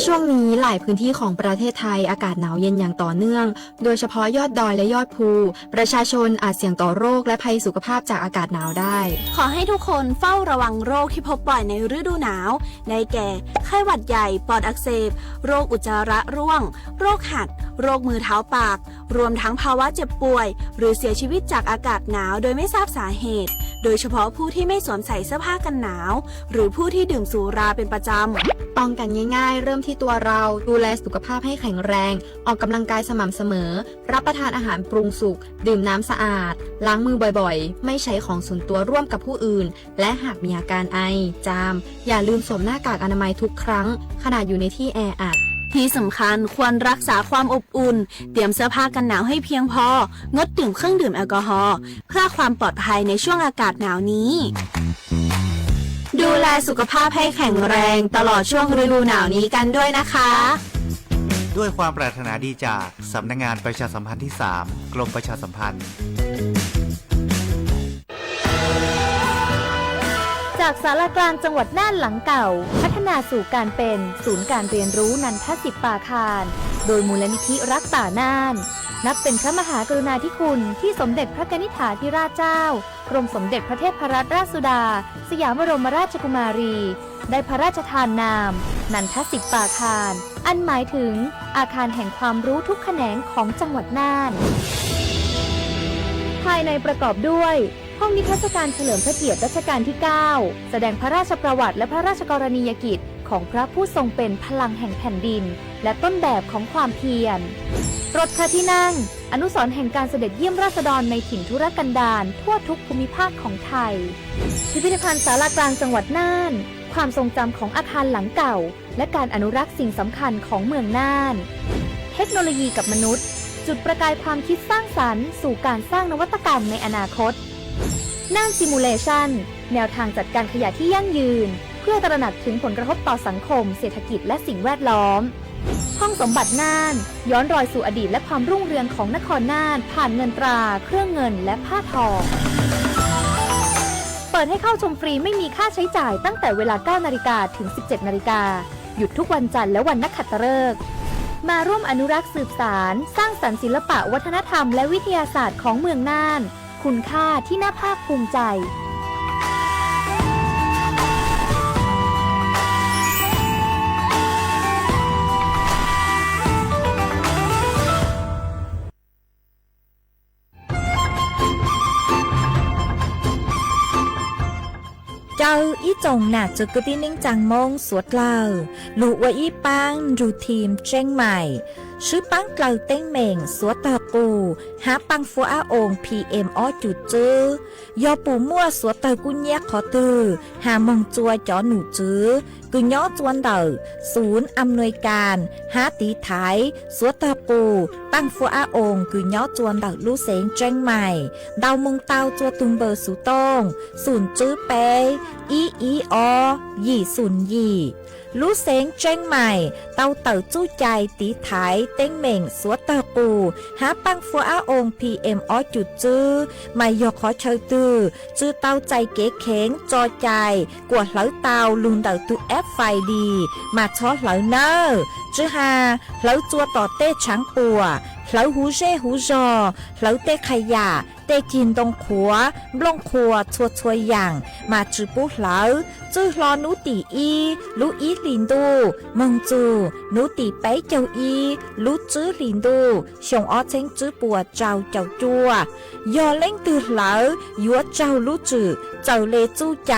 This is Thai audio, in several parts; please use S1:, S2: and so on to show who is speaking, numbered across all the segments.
S1: ช่วงนี้หลายพื้นที่ของประเทศไทยอากาศหนาวเย็นอย่างต่อเนื่องโดยเฉพาะยอดดอยและยอดภูประชาชนอาจเสี่ยงต่อโรคและภัยสุขภาพจากอากาศหนาวได้
S2: ขอให้ทุกคนเฝ้าระวังโรคที่พบบ่อยในฤดูหนาวได้แก่ไข้หวัดใหญ่ปอดอักเสบโรคอุจจาระร่วงโรคหัดโรคมือเท้าปากรวมทั้งภาวะเจ็บป่วยหรือเสียชีวิตจากอากาศหนาวโดยไม่ทราบสาเหตุโดยเฉพาะผู้ที่ไม่สวมใส่เสื้อผ้ากันหนาวหรือผู้ที่ดื่มสุราเป็นประจำ
S1: ป้องกันง่ายๆเริ่มที่ตัวเราดูแลสุขภาพให้แข็งแรงออกกำลังกายสม่ำเสมอรับประทานอาหารปรุงสุกดื่มน้ำสะอาดล้างมือบ่อยๆไม่ใช้ของส่วนตัวร่วมกับผู้อื่นและหากมีอาการไอจามอย่าลืมสวมหน้ากากอนามัยทุกครั้งขณะอยู่ในที่แออัด
S2: ที่สำคัญควรรักษาความอบอุ่นเตรียมเสื้อผ้ากันหนาวให้เพียงพองดดื่มเครื่องดื่มแอลกอฮอล์เพื่อความปลอดภัยในช่วงอากาศหนาวนี้ดูแลสุขภาพให้แข็งแรงตลอดช่วงฤดูหนาวนี้กันด้วยนะคะ
S3: ด้วยความปรารถนาดีจากสำนักงานประชาสัมพันธ์ที่ 3 กรมประชาสัมพันธ์
S4: จากศาลากลางจังหวัดน่านหลังเก่าพัฒนาสู่การเป็นศูนย์การเรียนรู้นันทศิษย์ปาคารโดยมูลนิธิรักป่าน่านนับเป็นพระมหากรุณาธิคุณที่สมเด็จพระกนิษฐาธิราชเจ้ากรมสมเด็จพระเทพรัตนราชสุดาสยามบรมราชกุมารีได้พระราชทานนามนันทศิษย์ปาคารอันหมายถึงอาคารแห่งความรู้ทุกแขนงของจังหวัดน่านภายในประกอบด้วยห้องนิทรรศการเฉลิมพระเกียรติรัชกาลที่ 9 แสดงพระราชประวัติและพระราชกรณียกิจของพระผู้ทรงเป็นพลังแห่งแผ่นดินและต้นแบบของความเพียรรถพระที่นั่งอนุสรณ์แห่งการเสด็จเยี่ยมราษฎรในถิ่นทุรกันดารทั่วทุกภูมิภาคของไทยพิพิธภัณฑ์ศาลากลางจังหวัดน่านความทรงจำของอาคารหลังเก่าและการอนุรักษ์สิ่งสำคัญของเมืองน่านเทคโนโลยีกับมนุษย์จุดประกายความคิดสร้างสรรค์สู่การสร้างนวัตกรรมในอนาคตน่านซิมูเลชันแนวทางจัดการขยะที่ยั่งยืนเพื่อตระหนักถึงผลกระทบต่อสังคมเศรษฐกิจและสิ่งแวดล้อมห้องสมบัติน่านย้อนรอยสู่อดีตและความรุ่งเรืองของนครน่านผ่านเงินตราเครื่องเงินและผ้าทองเปิดให้เข้าชมฟรีไม่มีค่าใช้จ่ายตั้งแต่เวลา 9 นาฬิกาถึง 17 นาฬิกาหยุดทุกวันจันทร์และวันนักขัตฤกษ์มาร่วมอนุรักษ์สืบสานสร้างสรรค์ศิลปะวัฒนธรรมและวิทยาศาสตร์ของเมืองน่านคุณค่าที่น่าภาคภูมิใจ
S5: เจ้าอีจงหนักจุกที่นิ่งจังมงสวดเล่าลูกว่าอีปังรูทีมเจ้งใหม่ชื่อปังเกลาเต้งเหม่งสวดตาปูหาปังฟัวอาองPM อ้อจุดจื้อยอปูมั่วสวดตากุญแยกขอตือหามงจัวจอหนูจื้อกุญย้อจวนเดอศูนย์อำนวยการหาตีไทยสวดตาปูปังฟัวอาองกุญย้อจวนเดอลูเสงเจ้งใหม่ดาวมงเตาจัวตุงเบอร์สูตงศูนย์จื้อเปอีอยี่ศูนย์ยี่ลูเสงเจ้งใหม่เตาเต่าจู้ใจตีไถเต้งเหม่งสวดตาปูหาปังฟัวอาองPM อ้อจุดจื้อไม่ยกขอเชยตือจื้อเตาใจเก๋เข็งจอใจกวดเหลาเตาลุนเตาตุแอฟไฟดีมาช้อเหลาเนอจื้อหาเหลาจัวต่อเต้ช้างปัวเหลาหูเช่หูจอเหลาเต้ขยะเต้กินตรงขัวบลงขัวชัวอย่างมาจื้อปุ๊เหลาจื้อรอนูตีอีลูอีลินดูมงจูนูตีไปเจ้าอีลูจื้อลินดูชงอ้อเช้งจื้อปัวเจ้าจัวยอเล่งตือเหลายัวเจ้าลูจื้อเจ้าเลจู้ใจ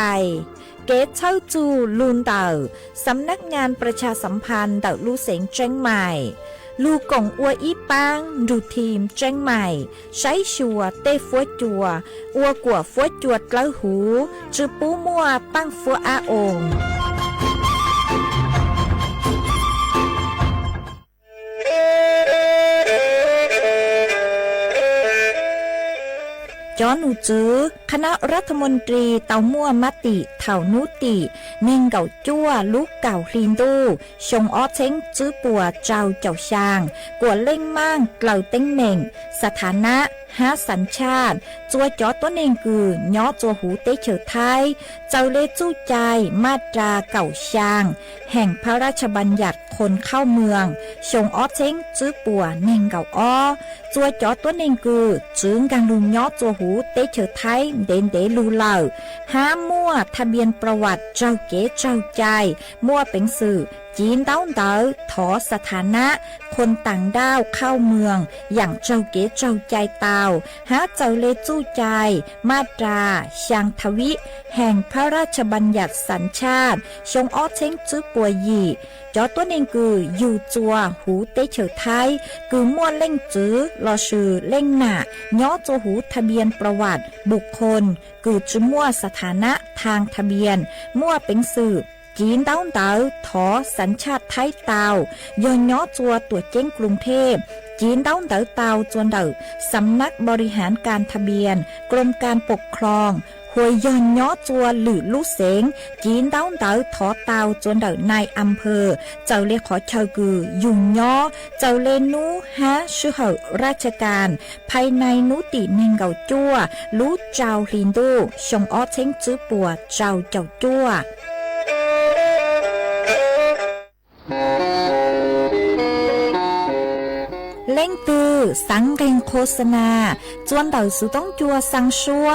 S5: เกตเช่าจูลุนเต่าสำนักงานประชาสัมพันธ์เต่าลูเสงเจ้งใหม่ลูกงอัวอีปังดูทีมเจ้งใหม่ใช้ชัวเต้ฟัวจัวอัวกัวฟัวจวดกล้าหูจื้อปูมัวปังฟัวอาอง จอหนูจื้อคณะรัฐมนตรีเตามั่วมติเถานุติเน่งเก่าจั่วลูกเก่าคลีนดูชงอ้อเช้งจื้อปัวเจ้าเจ้าช่างกวดเล่งมั่งเกล่าเต้งเหม่งสถานะ หาสัญชาติจัวจอตัวเองคือย่อจัวหูเตเฉอไทยเจ้าเลจู้ใจมาตราเก่าช่างแห่งพระราชบัญญัติคนเข้าเมืองชงอ้อเช้งจื้อปัวเน่งเก่าอ้อจัวจอตัวเองคือจึงกังลุงย่อจัวหูเตเฉอไทยเด่นเดลูเหล่าหามั่วทะเบียนประวัติเจ้าเก๋เจ้าใจมั่วเป็นสื่อจีนเต้าเต๋อถอสถานะคนต่างด้าวเข้าเมืองอย่างเจ้าเก๋เจ้าใจเตาหาเจ้าเลจู้ใจมาตราช่างทวิแห่งพระราชบัญญัติสัญชาติชงอ้อเช้งจื้อปัวหยี่จอตัวเองคืออยู่จัวหูเตเฉอไทยคือมั่วเล่งจื้อรอชื่อเล่งหน้าย่อจัวหูทะเบียนประวัติบุคคลคือจื้อมั่วสถานะทางทะเบียนมั่วเป็นสื่อจีนเต้าเต๋อถอสัญชาติไทยเตาย้อนย่อจัวตัวเจ้งกรุงเทพจีนเต้าเต๋อเตาจวนเต๋อสำนักบริหารการทะเบียนกรมการปกครองหวยย้อนย่อจัวหรือลู่เสงจีนเต้าเต๋อถอเตาจวนเต๋อนายอำเภอเจ้าเลขอเชากือยุ่งย่อเจ้าเลนูฮะชื่อเหอราชการภายในนุติเนงเก่าจัวรู้เจ้าลินดูชงอ้อเช้งจื้อปัวเจ้าจัวเล่งตือสังเกงโฆษณาจวนเต่าสุต้องจัวสังชัว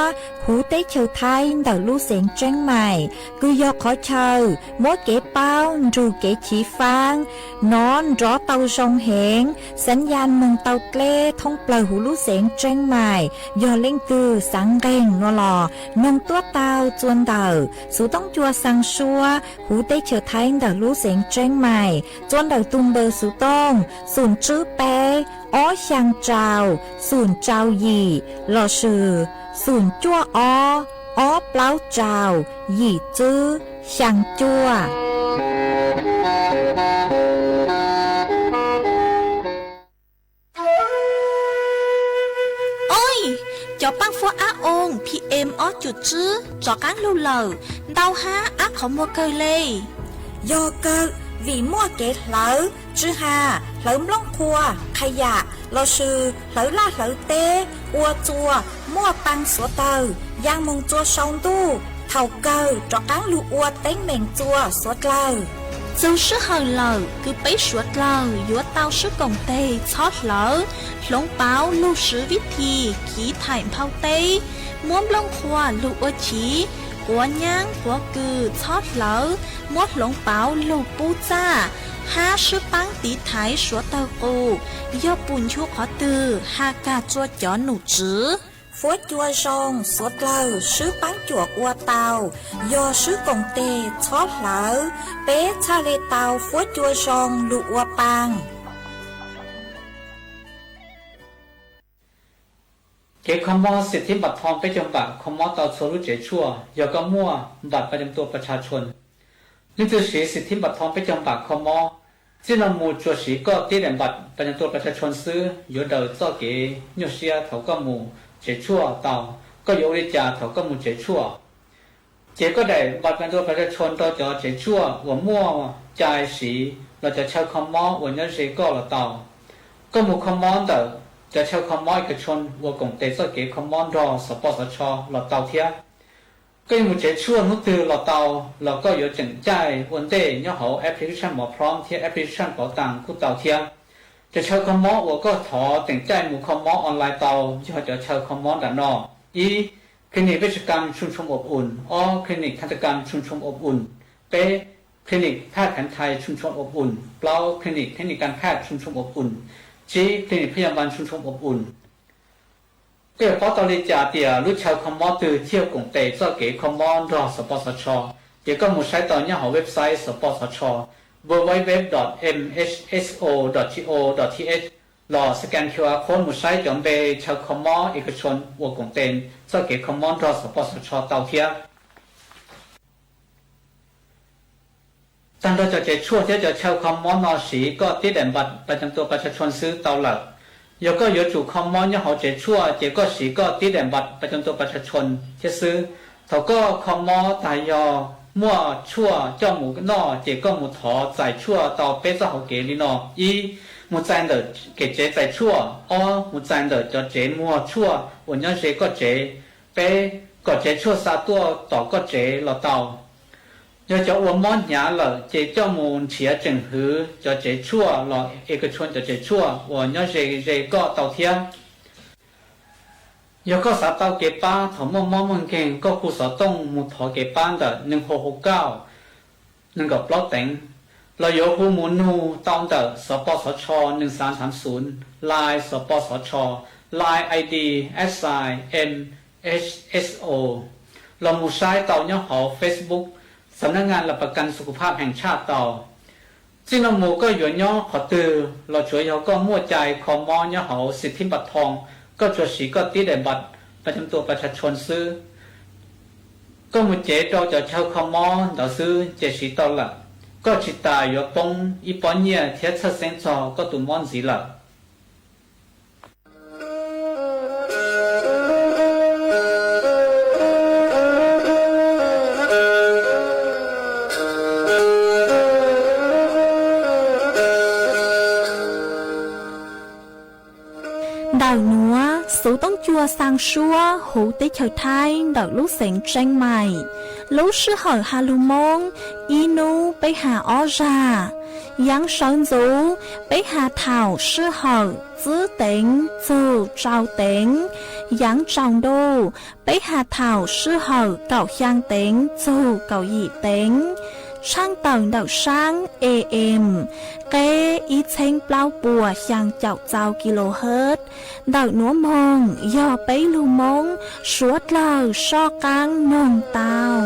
S5: หูเต้เฉาไทยเต่าลู่เสียงเจ้งใหม่คือยอขอเชามัวเก๋เป้ารูเก๋ฉีฟางนอนรอเต่าชงเหงสัญญาณเมืองเต่าเกล้ท่องเปล่าหูลู่เสียงเจ้งใหม่ยอเล่งตือสังเกงนอลอนงตัวเต่าจวนเต่าสุต้องจัวสังชัวหูเต้เฉาไทยเต่าลู่เสียงเจ้งใหม่จวนเต่าตุงเบอร์สุต้องศูนย์จื้อเป้อ้อช่างเจ้าศูนย์เจ้าหยี่หล่อชื่อศูนย์จั่วอ้อเปล่าเจ้าหยี่จื้อช่างจั่ว
S2: cho bác phó á ôn PM ó chuột chứ cho cán lưu lờ đau há á không mua cơ lê
S5: do cơ vì mua kẹt lỡ chứ hà lỡ lông khua khai dạ lỡ sư lỡ la lỡ tê ua chua mua băng sủa tờ giang mông chua sông tu thầu cơ cho cán lưu ua tén mèn chua sủa lờ
S2: dù sức hờ lờ cứ bấy suốt lờ dúa tao sức cổng tê chót lỡ lông báo lưu sứ viết thì khí thải phao tê muốn lông khoa lưu ua chí của nhang của cừ chót lỡ mốt lông báo lưu bu cha ha sức băng tí thái suốt tao cô do bùn chua khó từ ha ca chua chó nụ chứ
S5: phố chua rong suốt lờ sứ bán chuột ua tàu do sứ cổng tê chót lỡ bé cha lê tàu phố chua rong lụ ua bang
S6: เกี่ยวกับสิทธิบัตรทองไปจำกัดคอมมอเตาโซลุเจชัวยาก็มั่วบัตรประจำตัวประชาชนนี่คือสิทธิบัตรทองไปจำกัดคอมมอที่เรามูจัวสีก็ตีแดงบัตรประจำตัวประชาชนซื้ออยู่เดินเจ้าเก๋ยเชียเถาก็มูเจชัวเต่าก็อยู่ในจ่าเถาก็มูเจชัวเจก็ได้บัตรประจำตัวประชาชนต่อจอเจชัวหัวมั่วใจสีเราจะใช้คอมมอวันนี้สีก็เราเต่าก็มูคอมมอเต่าจะเช่าคอมมอนกับชนวัวกงเตสเกคอมมอนรอสปสชหลอดเตาเทียก็ยังจะช่วยนุตือหลอดเตาเราก็อยู่จังใจวันเดย์ย่อเขาแอปพลิเคชันหมอพร้อมเทียแอปพลิเคชันเป๋าตังคู่เตาเทียจะเช่าคอมมอนวัวก็ถอแต่งใจหมู่คอมมอนออนไลน์เตาที่เขาจะเช่าคอมมอนด้านนอกคลินิกเวชกรรมชุมชนอบอุ่นคลินิกทันตกรรมชุมชนอบอุ่นคลินิกแพทย์แผนไทยชุมชนอบอุ่นเปล่าคลินิกเทคนิคการแพทย์ชุมชนอบอุ่นจีคลินิกพยาบาลชุมชนอบอุ่นเกี่ยวกับตอนนี้จ่าเตียรู้ชาวคอมมอนตือเที่ยวกงเตเจ้าเก๋คอมมอนรอสปสชเกี่ยวกับหมู่ใช้ตอนนี้ของเว็บไซต์สปสช www.mhso.go.th รอสแกน QR Code หมู่ใช้จอมเบชาวคอมมอนเอกชนวัวกงเตนเจ้าเก๋คอมมอนรอสปสชเตาเทียตั้งแต่จะช่วยที่จะเช่าคอมมอนนอสีก็ติดแดนบัตรประจำตัวประชาชนซื้อเตาหลักยก็ยจู่คอมมอนยังเขาจะช่วยเจก็สีก็ติดแดนบัตรประจำตัวประชาชนที่ซื้อเขาก็คอมมอตายอมั่วชั่วเจ้าหมูนอเจก็หมูถอใส่ชั่วเตาเป๊ะเจ้าเขาเกลีนอ một trang đỡ kể chế tại chua một trang đỡ cho chế mua chua của nhau chế có chế bé có chế chua sa tua tỏ có chế lò tàu nhớ cho uống món nhá là chế cho môn chia chừng hứ cho chế chua lò cái chuồn cho chế chua của nhau chế có tàu thiên nhớ có sa tàu kế ba thọ món kèn có khu sở tông một thọ kế ba đỡ nâng hồ cao nâng gặp lót tỉnhเราอยู่ผู้มุนูต้องเดอสปสช1330 Line สปสช Line ID SIMHSO เราหมู่ใช้เต่าเนี่ยหอ Facebook สำนักงานหลักประกันสุขภาพแห่งชาติเต่าจึงเราหมู่ก็อยู่เนี่ยขอตือเราช่วยเขาก็มั่วใจคอมอเนี่ยหอสิทธิบัตรทองก็ช่วยสีก็ตีได้บัตรประจำตัวประชาชนซื้อก็มุ่งเจ๊เราจะเช่าคอมอเราซื้อเจสีต่อละก็จิตตายอยู่ปงอีปอนเนี่ยเทียบเส้นจอก็ตุ่มมอนสีละ
S2: đảo núa số tông chua sang xua hú tế trời thai đảo lúc sánh tranh mày lúc sư hỏi hà lù mông inu bây hà ó ra yang sơn dấu bây hà thảo sư hỏi giữ tính giữ trao tính yang trọng đô bây hà thảo sư hỏi cậu giang tính giữ cậu dị tính sang tầng đảo sang AM kế ý chênh bao bùa sang chậu trao kHz đảo núa mông do bấy lưu mông suốt lờ so căng nông tàu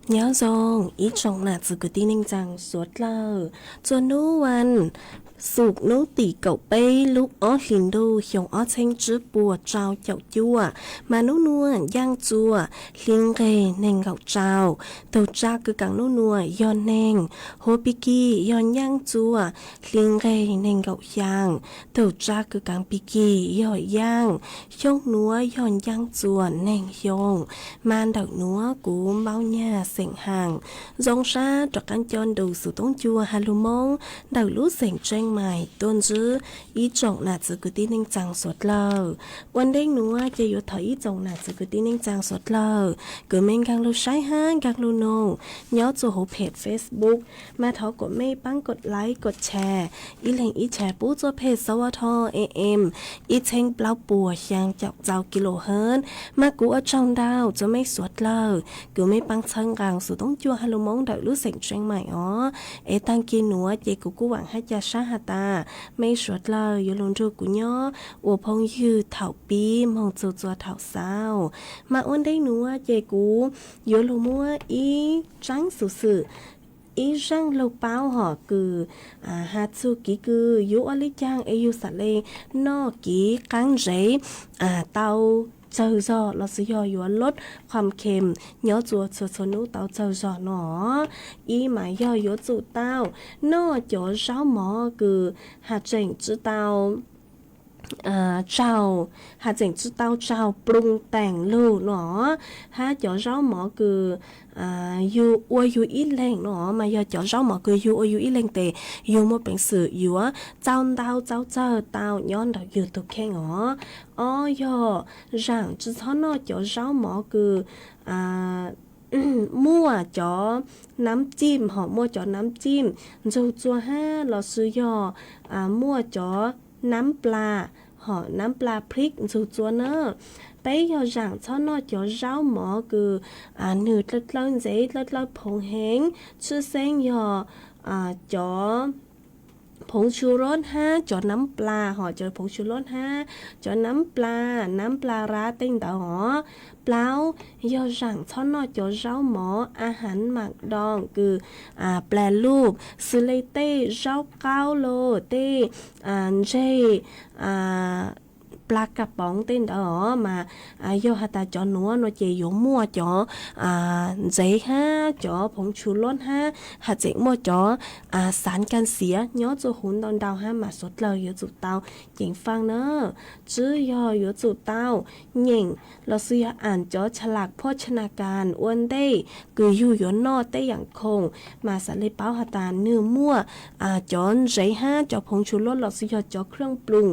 S7: nhớ dòng ý trọng là từ cái tin anh rằng suốt lờ cho núวัน สุกโนตีเก่าเป้ลูกอ้อลินดูหยงอ้อเชงจื้อปัวเจ้าเจ้าจั่วมาโนนัวย่างจัวลิงเกเน่งเก่าเจ้าเต่าจ้าคือกังโนนัวยอนเน่งโฮปิกี้ยอนย่างจัวลิงเกเน่งเก่าย่างเต่าจ้าคือกังปิกี้ย่อย่าง ยงนัวยอนย่างจวนแน่งยงมานดอกนัวกูเมาหญ้าเสียงห่างจงชาจากกันจอนดูสู่ต้องจัวฮาลุมงดาวรู้เสียงแจ้งใหม่ต้นจื้ออีจงน่าจะกุตีนิ่งจังสดเลอวันเด้งนัวจะอยู่ถอยอีจงน่าจะกุตีนิ่งจังสดเลอกูเมงกังลูใช้ห้างกังลูนงย้อจูหูเพจ Facebook มาทอกดไม่ปั้งกดไลค์กดแชร์อีเหลงอีแชร์ปู้ตัวเพจสวทAM อีเชงเปล่าปัวยังเจ้าเจ้ากิโลเฮิร์นมากูเอาช่องดาวจะไม่สวดเลยกูไม่ปังเชิงกลางสุดต้องจัวฮัลโหลมงดาวรู้เสียงเชียงใหม่อ๋อตังกินหนัวเจกูหวังให้จะชาหาตาไม่สวดเลยอยู่ลงจูกูย่ออวพงยืดเถาปีมองจัวเถาเศร้ามาอ้วนได้หนัวเจกูอยู่ลงมัวอีจังสุดอีจังโลเป้าหอคือฮาซูกิคือยูอลิจังเอยูสัเลนอกีกังเจเตาเจอจอเราซื้อยอลดความเค็มเนื้อจัวชนุเตาเจอจอหนออีหมายย่อยจูเต้านอจ่อเช้าหมอคือหาเจิงจื้อเตาเจ้าหาเจิงจื้อเต้าเจ้าปรุงแต่งลูกหนอหาจ่อเช้าหมอคืออยู่อวยอยู่อีแรงเนาะมาอย่าจ่อเจ้าหมอคืออยู่อวยอยู่อีแรงเตอยู่มาเป็นสื่ออยู่ว่าเจ้าเต้าเจ้าเจอเต้าย้อนดอกอยู่ตุกแข้งอ๋อย่อrằng chỉ thọ nóจ่อเจ้าหมอคือมั่วจ่อน้ำจิ้มหอมั่วจ่อน้ำจิ้มจูจัวห้าเราซื้อย่อมั่วจ่อน้ำปลาหอน้ำปลาพริกจูจัวเนอะbây giờ rằng cho nó cho rau mỏ cứ nửa lật lật giấy lật lật phồng hén chưa xem giờ choผงชูรส5จอน้ำปลาห่อจอผงชูรส5จอน้ำปลาร้าเต้งดาวหอเปล่ายอสั่งช่อนอจอเจ้าหมออาหารหมักดองคือแปลรูปซื้อเลยเต้เจ้าเก้าโลเต้เจปลากระป๋องเต้นดอมาย่อหาตาจอหนัวหนัวเจยมั่วจอเจ5จอผงชูรส5หาเจมั่วจอสารกันเสียย้อจูหุ่นตอนดาว5มาสดเลยอยู่จุดเตาหญิงฟังเนอะจื้อย่ออยู่จุดเตาหญิงเราซื้ออ่านจอฉลากโภชนาการอ้วนได้คืออยู่นอได้อย่างคงมาสารเลยเป้าหาตาเนื้อมั่วจอเจ5จอผงชูรสเราซื้อจอเครื่องปรุง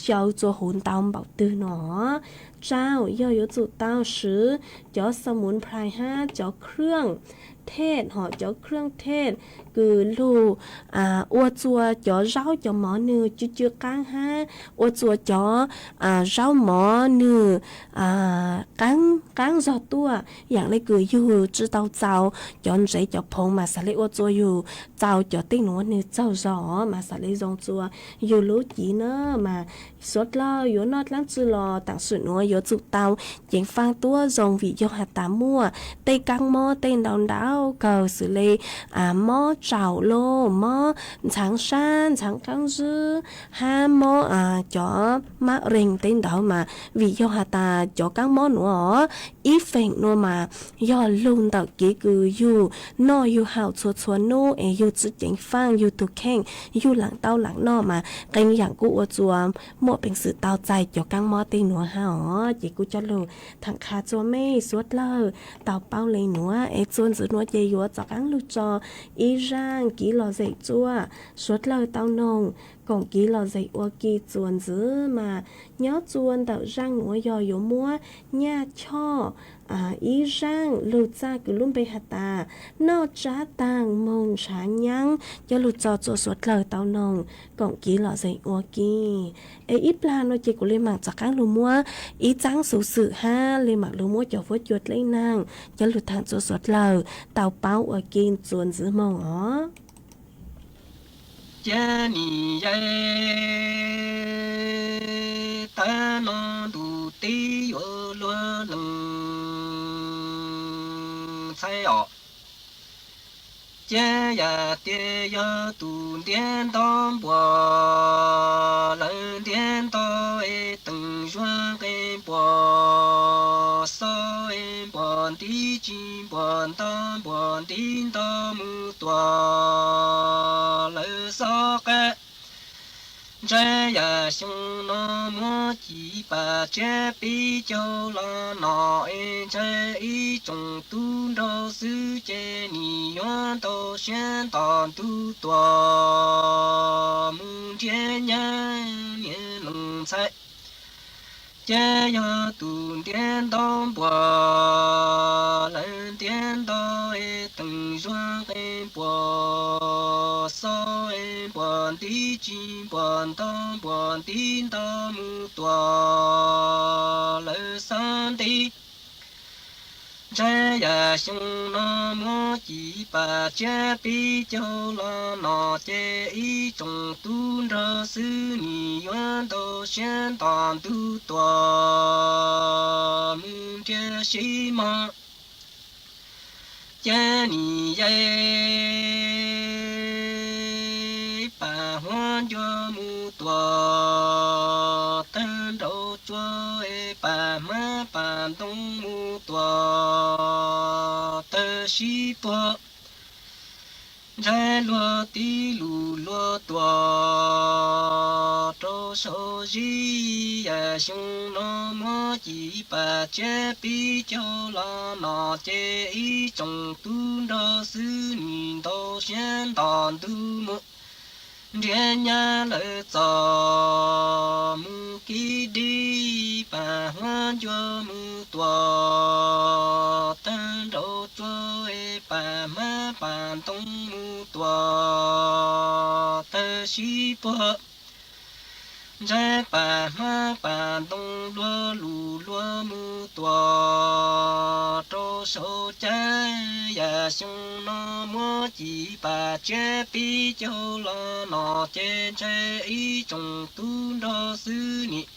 S7: เจ้าจูหุ่นเตาbảo tư nó trao do yếu tố tao sứ choสมุนไพร5cho เครื่องเทศhọ cho เครื่องเทศคือลูอัวจัวจ่อเจ้าจ่อหมอเนื้อจืดๆก้าง5อัวจัวจ่อเจ้าหมอเนื้อก้างจอตัวอย่างไรคืออยู่จื้อเตาเจ้าจ่อนใจจ่อพงมาสาเลอัวจัวอยู่เจ้าจ่อติ้งหนูเนื้อเจ้าจ่อมาสาเลจงจัวอยู่รู้จีเนอะมาสดลออยู่นอดล้างจื้อลอต่างสุดหนูอยู่จุดเตายังฟังตัวจงวิโยหาตามั่วเตกังหม้อเต้นดาวเก่าสิเลยหม้อเจ้าโลหม้อช้างชานช้างกังจื้อ5หม้อจ่อมะเร็งเต้นดาวมาวิโยหาตาจ่อกังหม้อหนูอีเฟงนัวมาย่อลุงดอกกี้คืออยู่นออยู่ห่าวชัวนู่อยู่จุดยังฟังอยู่ตุกแข้งอยู่หลังเต้าหลังนอมากันอย่างกูอจัวมั่วเป็นสื่อเต้าใจจ่อกังหม้อเต้นหนูจีกูจะรู้ทางคาจัวไม่สวดเลยเต่าเป้าเลยหนัวจวนสือหนัวเจยัวจากอังลูจออีร่างกี่หล่อใจจัวสวดเลยเต่านงกองกี่หล่อใจอัวกี่จวนซื้อมาย้อจวนเต่าร่างหนัวยอยู่มัวญ่าช่ออีร่างลูจ้าคือลุ่มไปหาตานอจ้าต่างมงฉายังจะลูจอจัวสวดเลยเต่านงกองกี่หล่อใจอัวกี่อีปลาโนเจกุเลยหมักจากอังลูมัวอีจังสูสื่อ5เลยหมักลูมัวจะฟดจวดเลยนางจะหลุดทางจัวสวดเลยเต่าเป้าอัวกินจวนซื้อมอง
S8: cha ni ye ta no du ti yo lo lung sai o 家呀爹呀都颠倒波，人颠倒哎等选哎波，少哎波地金波当波叮当木多，人少个。这呀兄那么几把这比较了那这一种都到世界你愿都选当都多梦见年能猜这呀都颠倒波人颠倒等选波少波地金波当波叮当木多了三地。这呀兄那么几把这比较了那这一种都着是你愿都选当都多梦这西吗？这你耶，把欢就木多，等到做诶，把马把东木多的西波，在落地路落多，周手机也兄那么几把这比较了那这一种都的是你都先当都木。天涯了走，木基地把欢就木多，等到做诶把马把东木多的西波。在把马把东落路落木多，周手摘呀兄那么几把这比较了那这一种都着是你。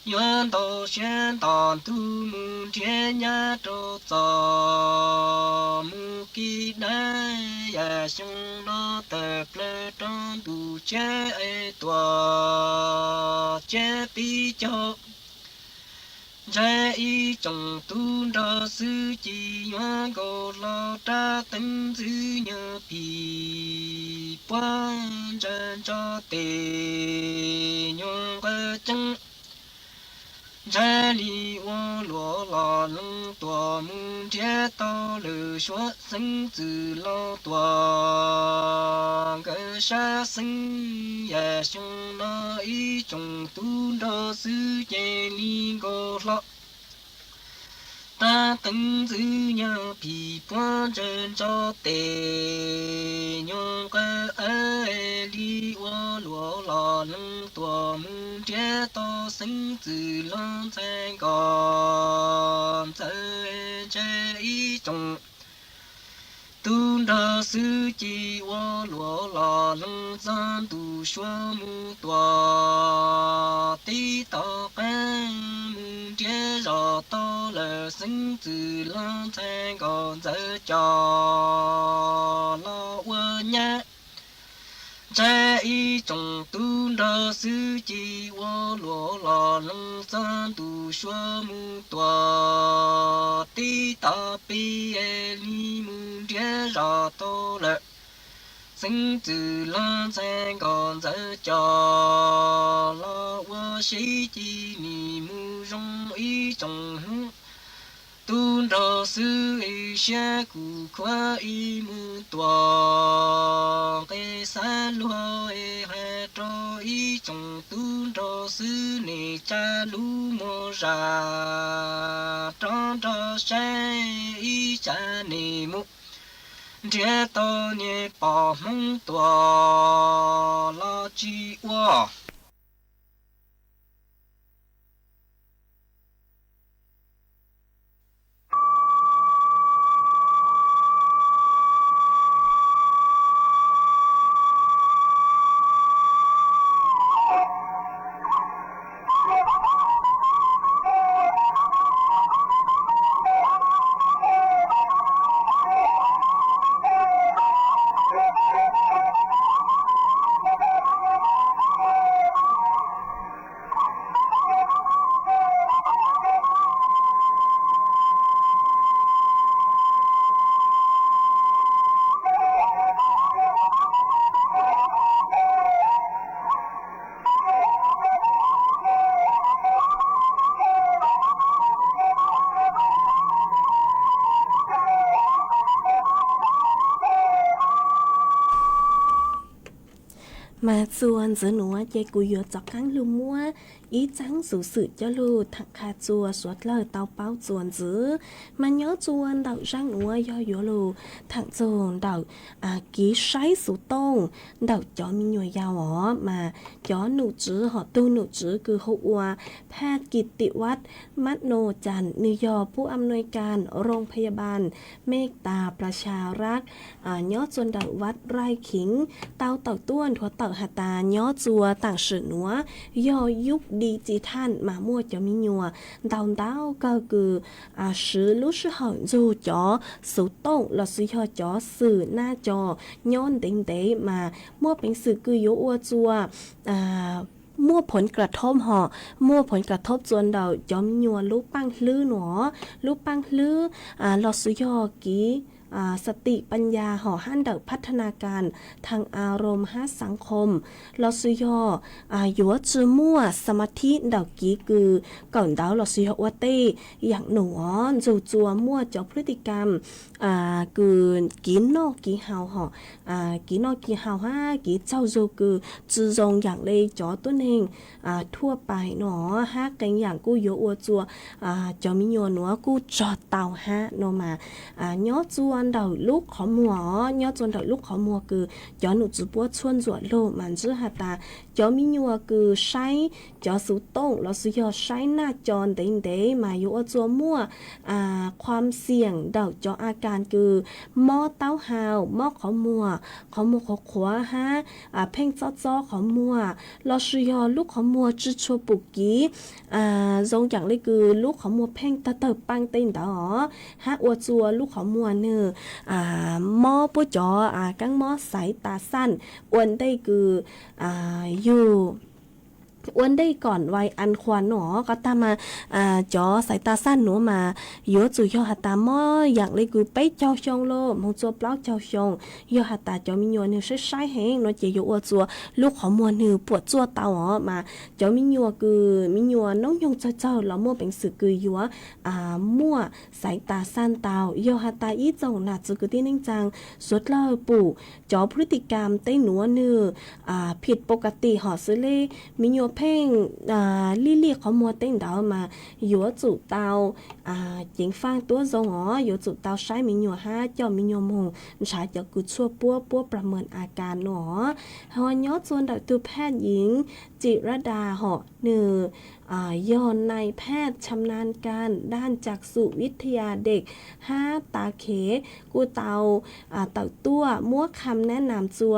S8: 愿都选当都木天涯周走，木吉南呀兄那得了张都这多，这比较。这一种都着是几愿够老大等子牛皮，帮着着的用个真。这里我落了能多梦见到了说生子老多个杀生也凶那一种都到世界里个了大等子娘皮帮着着的用个爱里我落了能多梦见到生子郎在个这一种都到世界我落了能咱都说木多地道班梦见绕到了生子郎在个这叫老我娘这一种都到世界我落了能咱都说木多地道比你梦见绕到了生子郎在个这叫老我世界你木容一种都着是一些苦快一木多，给山路还着一种都着是你家路莫啥，长着山一家你木，这到你把梦多垃圾哇。
S7: mà chuồn giữa núa dây cùi yếu chọc căng lưu mua ý trắng rủ sự cho lưu thằng khá chùa suốt lời tao báo chuồn giữa mà nhớ chuồn đậu răng núa do yếu lưu thằng chuồn đậu ký sáy sủ tông đậu cho mình nhồi dao ó mà cho nụ chữ họ tu nụ chữคือหกว่าแพทย์กิตติวัฒน์มัดโนจันทร์นิยอผู้อำนวยการโรงพยาบาลเมฆตาประชารักษ์ย้อจนดาววัดไร่ขิงเตาเต่าต้วนหัวเต่าหาตาย้อจัวต่างสื่อหนัวยอยุคดิจิทัลมามั่วจะมีญัวดาวดาวก็คือสื่อรู้สื่อหอนจูจอสูต้งเราสื่อจอสื่อหน้าจอย้อนเด้งเดมามั่วเป็นสื่อคือโยอัวจัวมั่วผลกระทบห่อมั่วผลกระทบจวนเดาจอมยัวลูกปังลื้อหนอลูกปังลื้อลอสุยอกีสติปัญญาห่อห้านเดาพัฒนาการทางอารมณ์ห้าสังคมลอสุยอยัวจือมั่วสมาธิเดากีคือก่อนเดาลอสุยอวัตเต้อย่างหนูจูจัวมั่วจอพฤติกรรมคือกีนอกกีเฮาห่อกีนอกกีเฮาห้ากีเจ้าโจคือจือจงอย่างเลยจอตัวเองทั่วไปหนอห้ากันอย่างกูโยอัวจัวจอมิโยหนัวกูจอเต่าห้าโนมาย้อจวนเดาลูกขอมัวย้อจวนเดาลูกขอมัวคือจอหนูจูปัวชวนจวดโลมันจื้อหาตาจอมิโยคือใช้จอสูต้งเราสุยอใช้หน้าจอเด้งเดมาโยอัวจัวมัวความเสี่ยงเดาจออาการคือหม้อเต้าหาวหม้อขอมัวขอขวาฮะเพ่งจ้อขอมัวเราสุยอลูกขอมัวจื้อชัวปุกกี้ทรงอย่างเลยคือลูกขอมัวเพ่งตะเติบปังเต็งดอฮะอัวจัวลูกขอมัวเนอหม้อปุจอกังหม้อสายตาสั้นอ้วนได้คืออยู่อ้วนได้ก่อนวัยอันควรหนอก็ตามมาจอสายตาสั้นหนูมาโยจุยอหัตตาหม้ออย่างเลยกูไปเจ้าชงโลมงจัวเปล่าเจ้าชงโยหัตตาจอมิโยเนี่ยใช้แห้งเนาะเจโยอัวจัวลูกของมัวนือปวดจัวเตาอ๋อมาจอมิโยคือมิโยน้องยงเจ้าแล้วมัวเป็นสื่อคือยัวมั่วสายตาสั้นเตาโยหัตตาอีจงน่ะจุกที่นิ่งจังสุดเล่าปู่จอพฤติกรรมเต้หนัวเนือผิดปกติหอซื้อเล่มิโยเพ่งลี่เขามัวเต้นดาวมาอยู่จุดเตาจิงฟังตัวทรงอ๋ออยู่จุดเตาใช้มิโยห้าเจ้ามิโยมงใช้จะกุดชั่วปัวประเมินอาการหนอหอยอดส่วนดักตัวแพทย์หญิงจิรดาหอเนือยอนนายแพทย์ชำนาญการด้านจักษุวิทยาเด็ก5ตาเขกูเตาเต่าตัวมั่วคำแนะนำจัว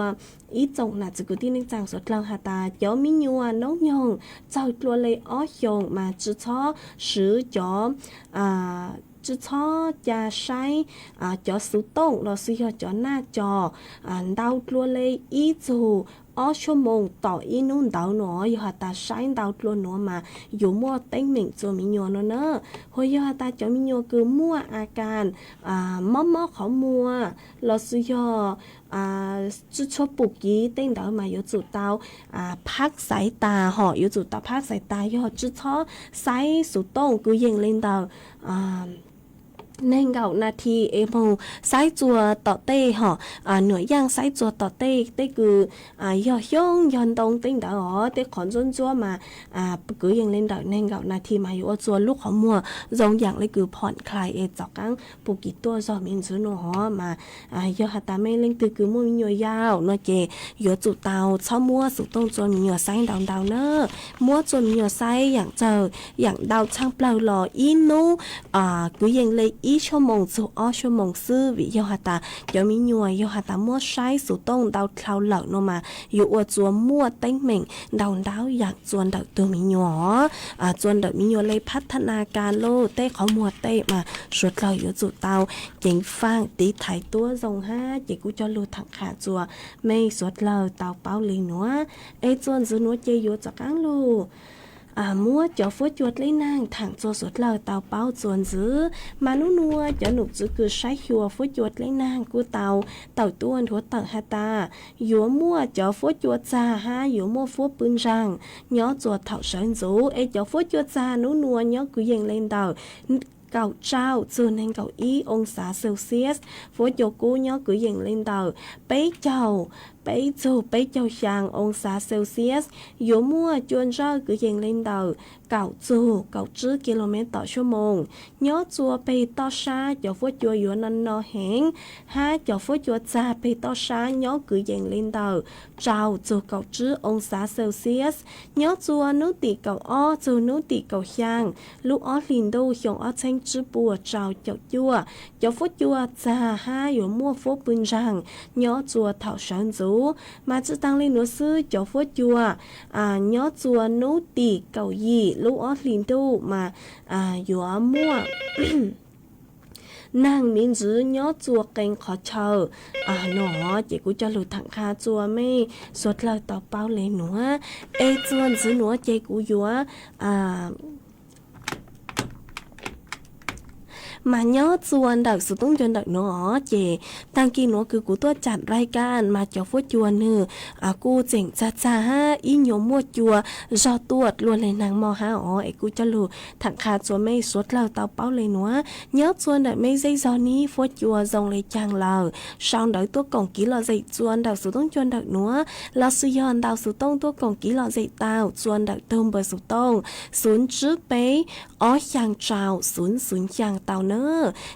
S7: อีจงหนาจกุที่นึกจังสดลังหาตาเจ้ามิญัวน้องยงเจ้าตัวเลยอ้อยงมาจุดช้อสือจอจุดช้อจะใช้จอสุต้งเราซื้อจอหน้าจอดาวตัวเลยอีจูชั่วโมงต่ออีนุ่นดาวหนออยู่หาตาใช้ดาวตัวหนอมาอยู่มั่วเต็งเหม่งจัวมิโยเนอะหอยหาตาจอมิโยคือมั่วอาการม้อของมัวเราซื้อจุดชั่วปุกกี้เต้งดาวมาอยู่จุดเตาพักสายตาห่ออยู่จุดเตาพักสายตาอยู่จุดช้อไซสุต้งกูยิงเล่นดาวในเก่านาทีโมไซจัวต่อเต้ห่อหน่วยย่างไซจัวต่อเต้คือย่อยอนตรงติ้งดาวอ๋อเต้ขอนจนจัวมากูยังเล่นดาวในเก่านาทีมาอยู่จัวลูกของมัวทรงอย่างเลยคือผ่อนคลายจอกกังปุกิตัวจอมินซื้อหนอมาย่อหัตตาไม่เล่นคือมัวมีหน่วยยาวเนาะเจอยู่จุดเตาเช่ามัวสุดตรงจนมีหน่วยไซดาวเนอมัวจนมีหน่วยไซอย่างเจออย่างดาวช่างเปล่าหล่ออินูกูยังเลยอีชั่วโมงสู่ชั่วโมงซื้อวิยอหัตตาเดี๋ยวมีหน่วยยอหัตตามั่วใช้สู่ต้งดาวคลาวเหล่าโนมาอยู่อวดจัวมั่วเต้งเหม่งดาวอยากจวนดาวตัวมีหน่วยจวนดาวมีหน่วยเลยพัฒนาการโลเต้เขามัวเต้มาสุดเราอยู่จุดเตาเก่งฟังตีถ่ายตัวทรงห้าเจกูจะรู้ถังขาจัวไม่สุดเราเตาเป้าเลยหนัวจวนซื้อหนัวเจอยู่จากกังลูมั่วจอฟัวจวดเลยนางถังโจสดเราเตาเป้าจวนซื้อมานุนัวจอหนุกจื้อคือใช้หัวฟัวจวดเลยนางกูเตาต้วนหัวเต่าฮาตาหัวมั่วจอฟัวจวดจ้าฮะหัวมั่วฟัวปืนรังย้อจวดเถ่าเฉินจูจอฟัวจวดจ้านุนัวย้อกูยังเล่นเตาเก่าเจ้าจูนในเก่าอีองศาเซลเซียสฟัวโยกูย้อกูยังเล่นเตาไปเจ้า bảy dù bảy châu sàng ông xã Celsius dỗ mua chuồn ra cứ dành lên đầu cạo dù cạo chữ km/h nhớ chùa bề to xa cho phố chùa dỗ năn no hẹn ha cho phố chùa xa bề to xa nhớ cứ dành lên đầu trào dù cạo chữ ông xã Celsius nhớ chùa nữ tỷ cạo o dù nữ tỷ cạo sang lúc ó liền đâu xong ó thanh chữ bùa trào cho phố chùa xa ha dỗ mua phố bưng rằng nhớ chùa thảo sáng rú mà chữ tăng lên nữa sư cho phố chùa nhớ chùa nữ tỷ cạo gì lúc ó liền đâu mà dỗ mua nàng miễn giữ nhớ chùa kênh khó chờ nó chỉ cũng cho lụt thẳng kha chùa mê suốt lời tàu bao lên nữa ê chuan giữ nữa chỉ cũng dùa mà nhớ chuan đặc sự tung chuan đặc nó chỉ tăng kỳ nó cứ của tôi chặt rายcan mà cho phố chùa nữa cô chỉnh cha ha ý nhớ mua chùa do tuột luôn lên nàng mò ha ấy cô cho lù thằng khá chùa mây suốt lao tàu báo lên nữa nhớ chuan đặc mây dây gió ní phố chùa dòng lấy chàng lờ sau đợi tôi còn ký lò dậy chuan đặc sự tung chuan đặc nữa là sự giòn đào sự tông tôi còn ký lò dậy tàu chuan đặc tôm bờ sự tông xuống trước bé ó chàng trào xuống chàng tàu nữa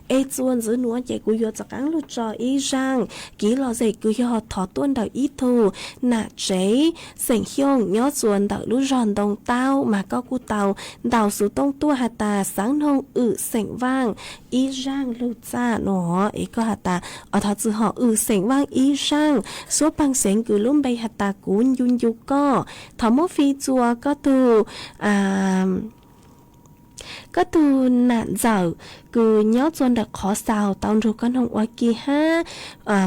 S7: ê chuan giữ nữa chạy cú yo chắc ăn lụt trò ý rằng ký lò dậy cứ yo thọ tuôn đợi ít thù nạ chế sảnh hiông nhớ chuan đợi lũ giòn đồng tao mà có cú tàu đào số tông tua hạt tà sáng nông sảnh vang ý rằng lụt ra nó ý có hạt tà ở thọ chữ họ sảnh vang ý rằng số bằng sảnh cứ lùm bay hạt tà cuốn yun yu co thọ mô phi chùa có tù có tu nạn dở cứ nhớ chuan đặc khó xào tao rồi con hồng oa kia ha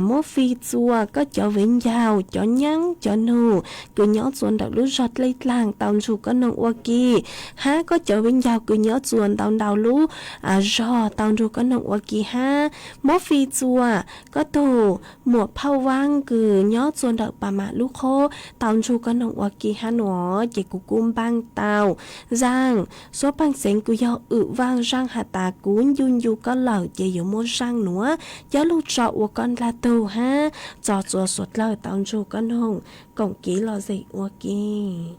S7: mô phi chùa có cho vĩnh giàu cho nhắn cho nụ cứ nhớ chuan đặc lú giọt lấy làng tao rồi con hồng oa kia ha có cho vĩnh giàu cứ nhớ chuan tao đào lú do tao rồi con hồng oa kia ha mô phi chùa có tu mùa phao vang cứ nhớ chuan đặc bà mạ lú khô tao rồi con hồng oa kia ha nó chỉ cụ cung bang tao giang số bang sen cứ do vang răng hạt tà cuốn yun yu có lợn chỉ dùng mua răng nữa giáo lúc trọ của con là tù ha trọ chùa suốt lời tao chu con hùng cổng ký lo gì của kia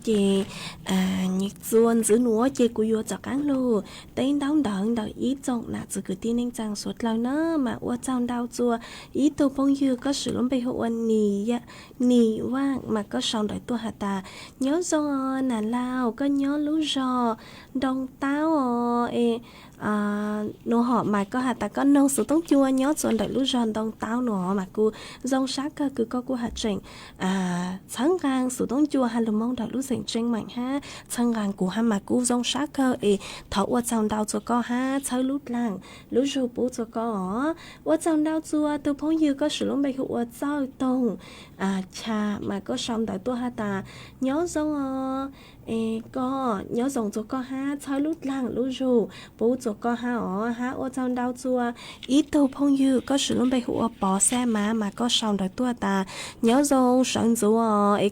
S7: chị nhịp xuân giữ núa chị của vua cho cán lù tên đóng đợn đợi ý trọng là chỉ cứ tin anh chàng suốt lâu nữa mà qua trong đau chùa ý tô phong dư có sự lắm bây hộ anh nì vang mà có xong đợi tua hạt ta nhớ do nà lao có nhớ lú rò đông táo nô họ mà có hạt ta có nông sự tống chua nhớ xuân đợi lú rò đông táo nọ mà cô dòng sát cơ cứ có cô hạt trình sáng gang sự tống chua hay là mong đợi lú sinh trình mạnh ha sáng gang của hai mà cô dòng sát cơ thọ qua trong đau cho có ha chơi lút làng lú rù bố cho có qua trong đau chua từ phong dư có sự lắm bây hộ sao tông cha mà có xong đợi tua hạt ta nhớ dòng có nhớ dòng cho có ha chơi lút làng lú rù bố cho có ha ha ở trong đau chua ít tô phong dư có sự lắm bây hộ bỏ xe mà có xong đợi tua ta nhớ dòng sẵn dù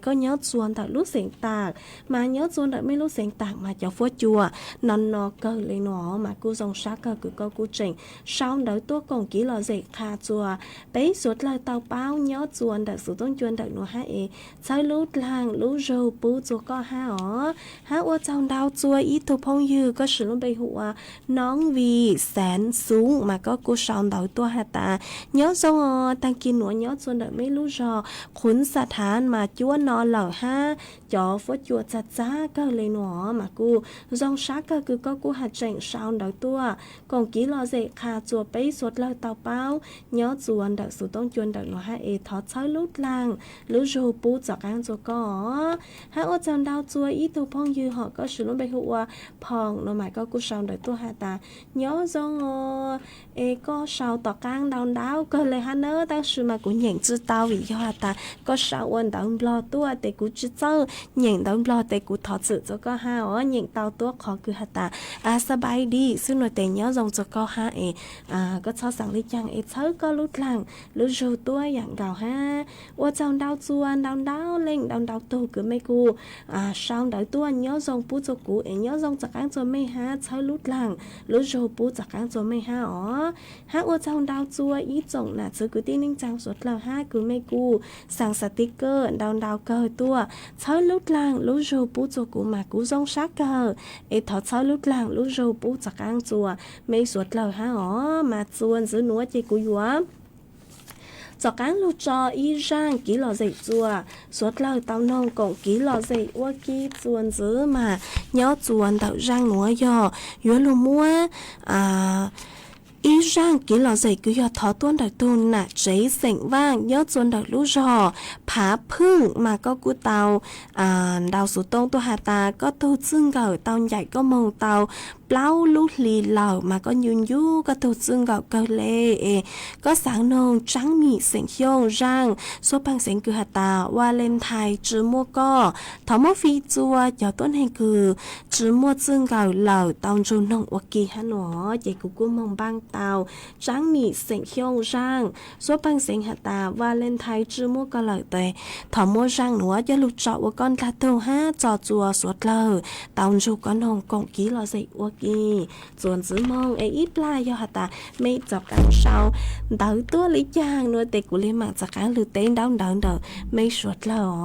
S7: có nhớ chuồn đợi lút xịn tạc mà nhớ chuồn đợi mấy lút xịn tạc mà cho phốt chùa nó cơ lên nó mà cô dòng sát cơ cứ có cô trình xong đợi tua còn kỹ là gì kha chùa bấy suốt lời tàu bao nhớ chuồn đợi sự tôn chuồn đợi nó ha chơi lút làng lú rù bố cho có ha ở trong đau chua ít tô phong dư có sự lắm bây hộ nón vì sán xuống mà có cô xong đợi tua hạt ta nhớ dòng tăng kinh nữa nhớ chuồn đợi mấy lú rò khốn sát hán mà chúa nó lở ha cho phốt chùa chặt giá cơ lên nó mà cô dòng sát cơ cứ có cô hạt trình xong đợi tua còn kỹ là gì kha chùa bấy suốt lời tàu bao nhớ chuồn đợi sự tôn chuồn đợi nó ha thọ chơi lút làng lú rù bố cho ăn cho có ha ở trong đau chua ít tô phong dư họ có sự lắm bây hộ phong nó mà có cô xong đợi tua hạt ta nhớ dòng có sao tỏ căng đau đau cơ lời ha nỡ ta sự mà cũng nhận chữ tao vì cho hạt ta có sao ôn đau lo tua để cũng chữ tao nhận đau lo để cũng thọ sự cho có ha ở nhận tao tua khó cứ hạt ta sa bay đi xin nói tiền nhớ dòng cho có ha có saoสั่งlý chăng chơi có lút làng lú rù tua dạng gạo ha ở trong đau chua đau lên đau tô cứ mấy cô xong đợi tua nhớ dòng bút cho cụ nhớ dòng chặt ăn cho mấy ha chơi lút làng lú rù bút chặt ăn cho mấy ha ở trong đau chua ý trọng là chứ cứ tin ninh trang suốt là ha cứ mấy cô sang sticker đau cơ tua chơi lút làng lú rù bút cho cụ mà cụ dòng sát cơ thọ chơi lút làng lú rù bút chặt ăn chùa mấy suốt là ha mà chuồn giữ núa chơi cụ dùa cho cán lô cho y rang kỹ lò dậy chùa suốt lời tao nông cộng kỹ lò dậy qua kỹ chuồn giữ mà nhớ chuồn tạo rang núa dò yếu lô mua ý rang kỹ lò dậy cứ do thó tuôn đặc tuôn nà cháy sảnh vang nhớ chuồn đặc lũ rò phá phưng mà có cú tàu đào số tông tôi hà ta có tô xương gạo tàu nhảy có màu tàu plau lút lì lầu mà có nhung du có tô xương gạo cơ lê có sáng nông trắng mì sảnh hiông rang số bằng sảnh cứ hà ta qua lên thai chứ mua co thó mô phi chua cho tuôn hành cứ chứ mua xương gạo lầu tàu dù nông ua kỳ hà nó chạy cú mong băng tàu trắng mì sảnh hiông rang số bằng sảnh hà ta qua lên thai chứ mua co lầu tệ thỏ mua rang nữa cho lục trọ của con cá tàu ha trò chùa suốt lờ tàu dù con hồng cộng ký lò dậy ua kỳ chuồn giữ mong ít la do hả ta mấy chọc ăn sau đỡ tua lấy chàng nữa tệ của lên mạng chặt ăn lư tên đau đỡ mấy suốt lờ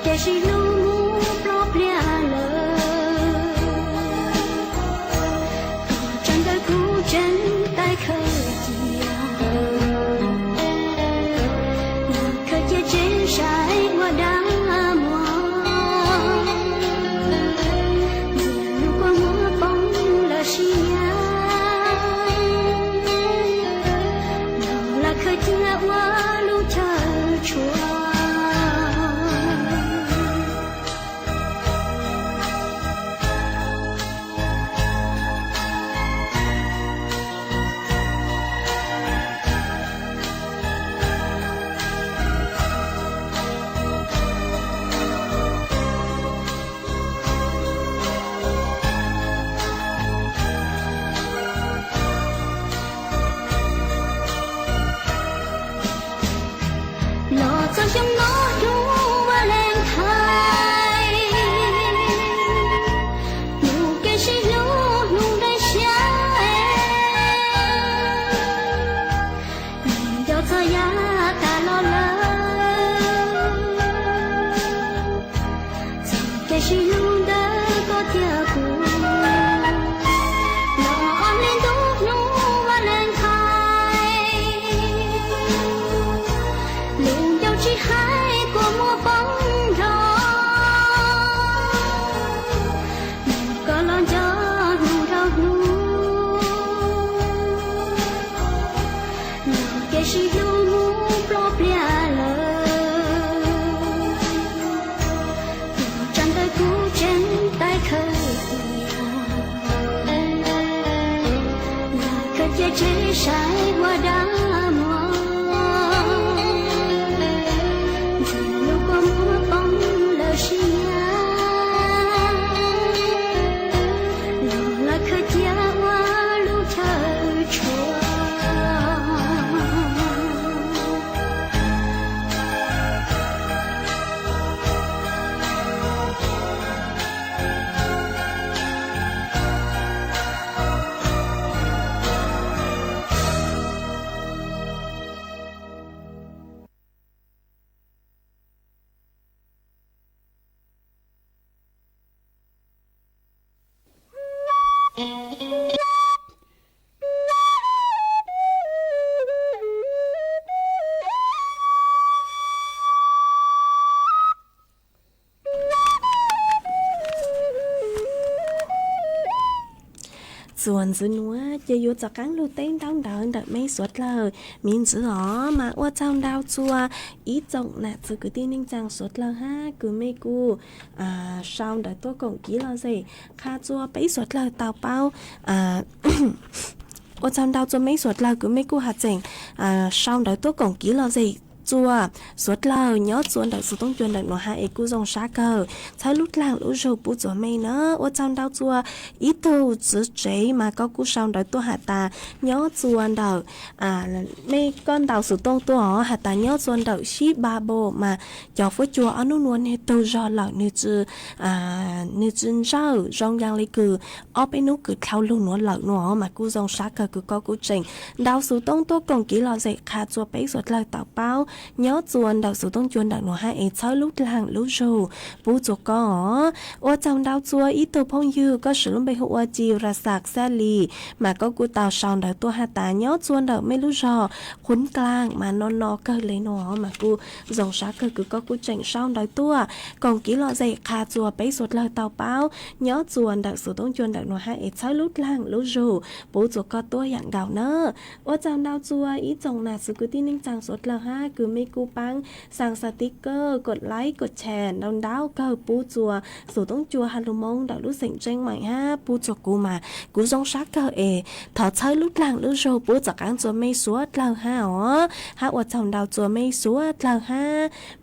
S9: kẻ chỉ lu mu pro plia lờ chẳng đời cũ chân tay khơi chia khơi chia trên trái hoa đá mùa lúc qua mưa bóng là xia là khơi chia hoa lúc chờ chúa cho trong nó đủ và lên thay nụ kê chỉ lú nụ đầy trái nhìn cho thời gian ta lo lắng dòng kê chỉ lú đã có tia cũ chỉ lu mu pro plia lờ chẳng đời cũ trên tay khơi khơi chia chế trái hoa đá mùa lúc qua mưa bóng lờ xia là khơi chia hoa lúc chờ chúaส่วนซื้อนัวจะอยู่จากการลูเต้นดาวเดินแต่ไม่สวดเลยมินซื้อหรอมาว่าเจ้าดาวจัวอีจงน่ะซื้อคือที่นิ่งจังสวดเลยฮะคือไม่กูชาวแต่ตัวกงกี้เราสิข้าจัวไปสวดเลยเต่าเป้าว่าเจ้าดาวจัวไม่สวดเลยคือไม่กูหาเจ๋งชาวแต่ตัวกงกี้เราสิchua suốt lời nhớ chuồn đợi sự tông chuồn đợi nó hai cú dòng xa cờ thấy lúc làng lúc rồi bút cho mày nữa ở trong đau chua ít tu chữ chế mà có cú sau đợi tôi hạ ta nhớ chuồn đợi mấy con đào sự tông tôi họ hạ ta nhớ chuồn đợi ship ba bộ mà cho với chùa ởนู่นนู่นtôi do lợi như chữ rau rong giang lấy cử ở bênนู้cử theo luôn nó lợi nó mà cú dòng xa cờ cứ có cú trình đào sự tông tôi còn kỹ lo dậy khá chùa bấy suốt lời tạo bao nhớ chuồn đào số tông chuồn đào nó hai ấy chơi lúc làng lúc rồi bố chuột có ở trong đào chua ít từ phong dư có sử dụng bê hộ chiều ra sạc xa lì mà có cú tàu sòng đào tua hà tá nhớ chuồn đào mấy lúc rồi khuấn clang mà nó cơ lấy nó mà cú dòng sát cơ cứ có cú chỉnh sòng đào tua còn kỹ lọ dày khá chùa bấy suốt lời tàu báo nhớ chuồn đào số tông chuồn đào nó hai ấy chơi lúc làng lúc rồi bố chuột có tua dạng gạo nữa ở trong đào chua ít dòng là sự cứ tin ninh chẳng suốt lời ha cứ mấy cú băng sang sticker กดไลค์กดแชร์ดาวดาวก็ปูจัวสู่ต้องจัวฮัลโลมงดาวรู้สิ่งเจงใหม่ฮะปูจัวกูมากูจงชักก็ถอดใช้ลูกหลังลูกโจปูจากการจัวไม่สวดเราฮะอ๋อฮะว่าจำดาวจัวไม่สวดเราฮะ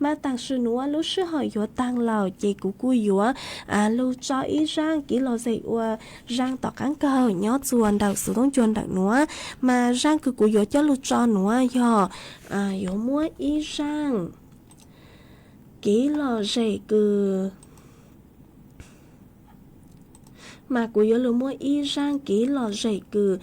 S9: มาต่างชื่อหนูลูกชื่อหอยยัวตังเราเจกูยัวลูกจออีร่างกี่เราใส่ว่าร่างต่อการเกิดย้อนจวนดาวสู่ต้องจวนดาวหนูมาร่างคือกูยัวเจ้าลูกจอหนูย่อมัวอีร่างkỹ lò rẻ cừ mà của yếu mua y rang kỹ lò rẻ cừ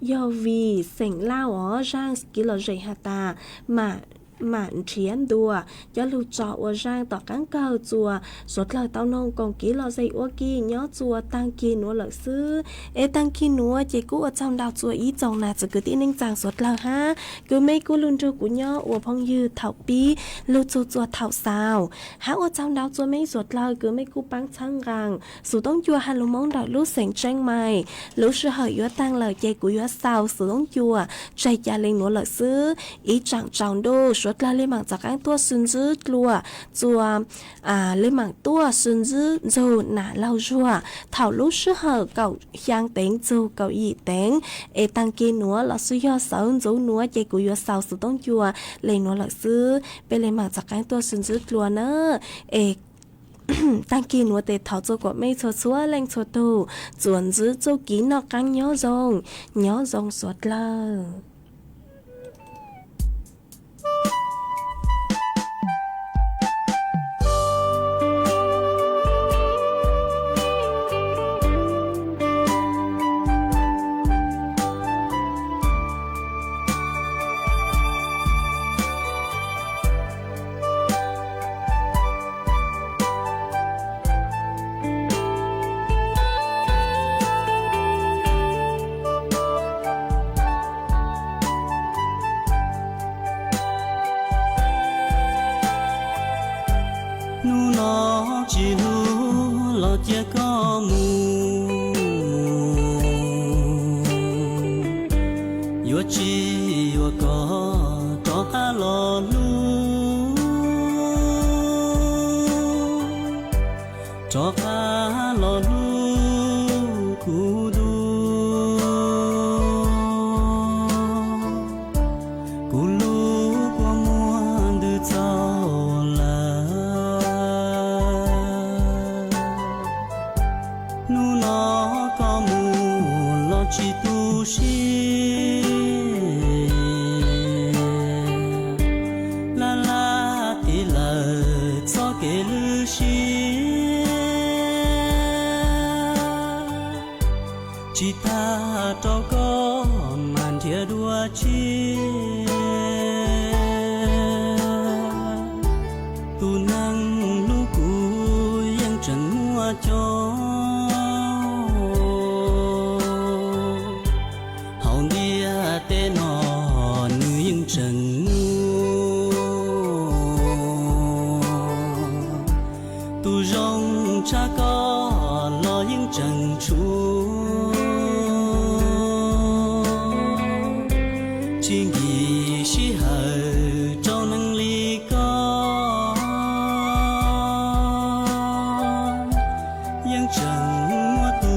S9: do vì sảnh lao ở rang kỹ lò rẻ hà ta mà
S7: mạn chiến đùa cho lưu trọ ở rang tỏ cán cờ chùa suốt lời tao nông còn ký lo dây ô kỳ nhó chùa tăng kỳ núa lợi sư ê tăng kỳ núa chế cú ở trong đào chùa ý chồng nà chỉ cứ tí ninh chàng suốt lời ha cứ mấy cú luôn trâu của nhó ở phong dư thảo bí lưu chùa thảo sao há ở trong đào chùa mấy suốt lời cứ mấy cú bắn chăng rằng sử tông chùa hà lũ mong đợi lúc sành tranh mày lúc sư hợi yếu tăng lời chế của yếu sao sử tông chùa chạy cha lên núa lợi sư ý chẳng trọng đô suốt lời lên mạng giặc anh tua xuân dư lùa chùa lên mạng tua xuân dư dù nả lau rùa thảo lúc sư hở cậu giang tính dù cậu ý tính ê tăng kia núa là sư do sống dấu núa chế của yếu sao sử tông chùa lên núa lợi sư bên lên mạng giặc anh tua xuân dư lùa nơ ê tăng kia núa tê thảo cho của mấy cho xúa lên cho tù chuẩn dư cho ký nó căng nhó rong suốt lơ
S8: chỉ ta cho có màn thia đua chi tu năng lu cu yang trần mua cho hậu dia tên họ nữ yang trần tu rong cha có lo yang trần chu chính vì sĩ hờ trong năng lý có yang chẳng mua tu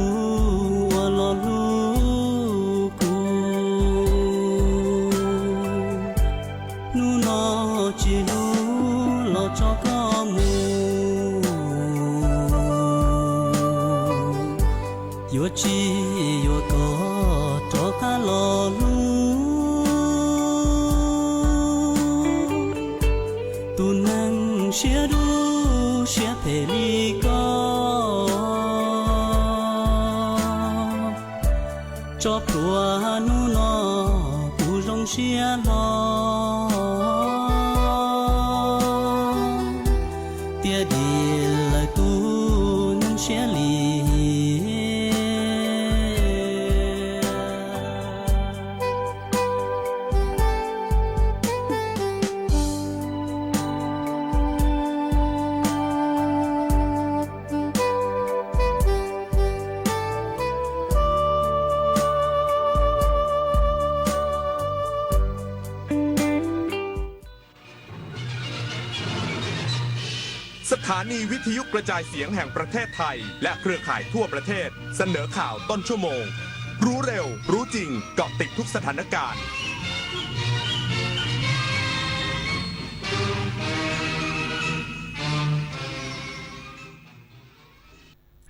S8: lo lu cu nu nó chỉ lu lo cho có mu yo chi yo có cho cả lo lu tu năng xia du xia thể li có cho tua nu nó tu rong xia lo tia đi lời tu năng xia li
S10: สถานีวิทยุกระจายเสียงแห่งประเทศไทยและเครือข่ายทั่วประเทศเสนอข่าวต้นชั่วโมงรู้เร็วรู้จริงเกาะติดทุกสถานการณ์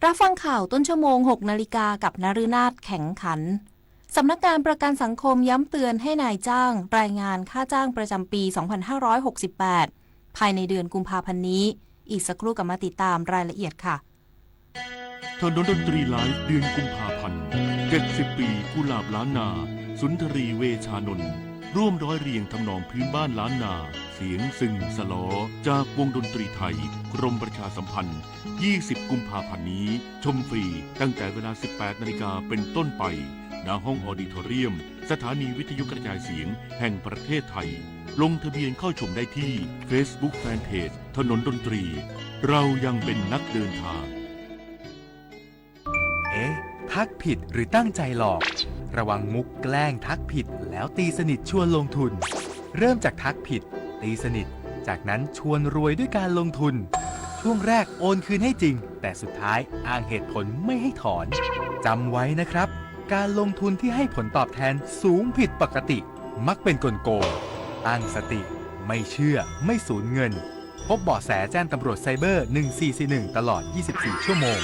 S11: รับฟังข่าวต้นชั่วโมง 6 นาฬิกากับนฤนาถแข็งขันสำนักงานประกันสังคมย้ำเตือนให้นายจ้างรายงานค่าจ้างประจำปี 2568 ภายในเดือนกุมภาพันธ์นี้อีกสักครู่กลับมาติดตามรายละเอียดค่ะ
S12: ถนนดนตรีไลฟ์เดือนกุมภาพันธ์70 ปีกุหลาบล้านนาสุนทรีเวชานนท์ ร่วมร้อยเรียงทำนองพื้นบ้านล้านนา เสียงซึงสลอจากวงดนตรีไทยกรมประชาสัมพันธ์ 20 กุมภาพันธ์นี้ ชมฟรีตั้งแต่เวลา 18 นาฬิกาเป็นต้นไปณห้องออดิทอเรียม สถานีวิทยุกระจายเสียงแห่งประเทศไทย ลงทะเบียนเข้าชมได้ที่ Facebook Fanpage ถนนดนตรี เรายังเป็นนักเดินทาง
S13: ทักผิดหรือตั้งใจหลอก ระวังมุกแกล้งทักผิดแล้วตีสนิทชวนลงทุน เริ่มจากทักผิดตีสนิทจากนั้นชวนรวยด้วยการลงทุน ช่วงแรกโอนคืนให้จริงแต่สุดท้ายอ้างเหตุผลไม่ให้ถอนจำไว้นะครับการลงทุนที่ให้ผลตอบแทนสูงผิดปกติมักเป็นกลโกงตั้งสติไม่เชื่อไม่สูญเงินพบเบาะแสแจ้งตำรวจไซเบอร์1441ตลอด24ชั่วโมง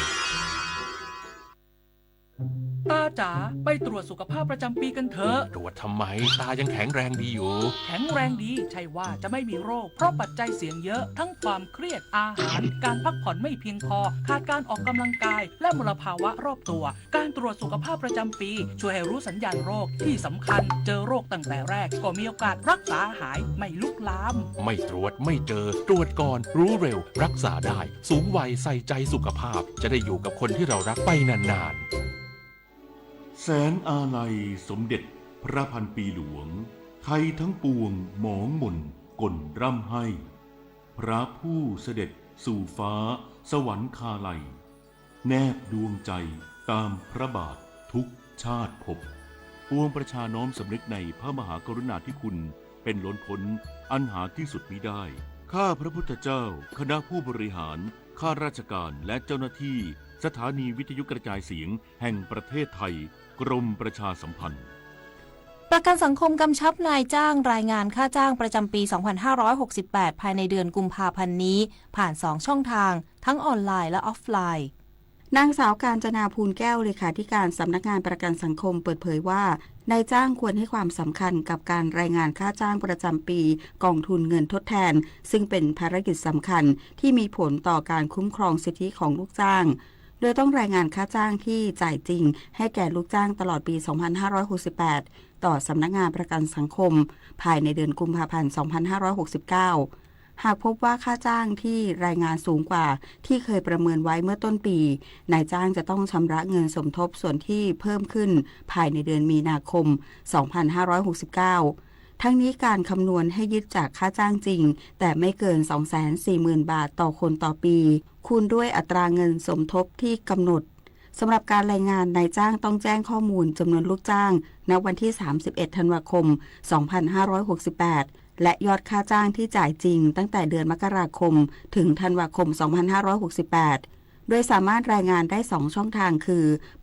S14: ตาจ๋าไปตรวจสุขภาพประจำปีกันเถอะตรวจทำไมตายังแข็งแรงดีอยู่แข็งแรงดีใช่ว่าจะไม่มีโรคเพราะปัจจัยเสี่ยงเยอะทั้งความเครียดอาหารการพักผ่อนไม่เพียงพอขาดการออกกำลังกายและมลภาวะรอบตัวการตรวจสุขภาพประจำปีช่วยให้รู้สัญญาณโรคที่สำคัญเจอโรคตั้งแต่แรกก็มีโอกาสรักษาหายไม่ลุกลามไม่ตรวจไม่เจอตรวจก่อนรู้เร็วรักษาได้สูงวัยใส่ใจสุขภาพจะได้อยู่กับคนที่เรารักไปนานๆ
S12: แสนอาลัยสมเด็จพระพันปีหลวงไทยทั้งปวงหมองหม่นก่นร่ำให้ พระผู้เสด็จสู่ฟ้าสวรรคาลัยแนบดวงใจตามพระบาททุกชาติภพปวงประชาน้อมสำนึกในพระมหากรุณาธิคุณเป็นล้นพ้นอันหาที่สุดมิได้ข้าพระพุทธเจ้าคณะผู้บริหารข้าราชการและเจ้าหน้าที่สถานีวิทยุกระจายเสียงแห่งประเทศไทยกรมประชาสัมพันธ์
S11: ประกันสังคมกำชับนายจ้างรายงานค่าจ้างประจำปี 2568 ภายในเดือนกุมภาพันธ์นี้ผ่าน 2 ช่องทางทั้งออนไลน์และออฟไลน์
S15: นางสาวกาญจนาภูลแก้วเลขาธิการสำนักงานประกันสังคมเปิดเผยว่านายจ้างควรให้ความสำคัญกับการรายงานค่าจ้างประจำปีกองทุนเงินทดแทนซึ่งเป็นภารกิจสำคัญที่มีผลต่อการคุ้มครองสิทธิของลูกจ้างโดยต้องรายงานค่าจ้างที่จ่ายจริงให้แก่ลูกจ้างตลอดปี 2568 ต่อสำนักงานประกันสังคมภายในเดือนกุมภาพันธ์ 2569 หากพบว่าค่าจ้างที่รายงานสูงกว่าที่เคยประเมินไว้เมื่อต้นปีนายจ้างจะต้องชำระเงินสมทบส่วนที่เพิ่มขึ้นภายในเดือนมีนาคม 2569 ทั้งนี้การคำนวณให้ยึดจากค่าจ้างจริงแต่ไม่เกิน 240,000 บาทต่อคนต่อปีคูณด้วยอัตราเงินสมทบที่กำหนดสำหรับการรายงานนายจ้างต้องแจ้งข้อมูลจำนวนลูกจ้างณวันที่ 31 ธันวาคม 2568 และยอดค่าจ้างที่จ่ายจริงตั้งแต่เดือนมกราคมถึงธันวาคม 2568 โดยสามารถรายงานได้ 2 ช่องทางคือ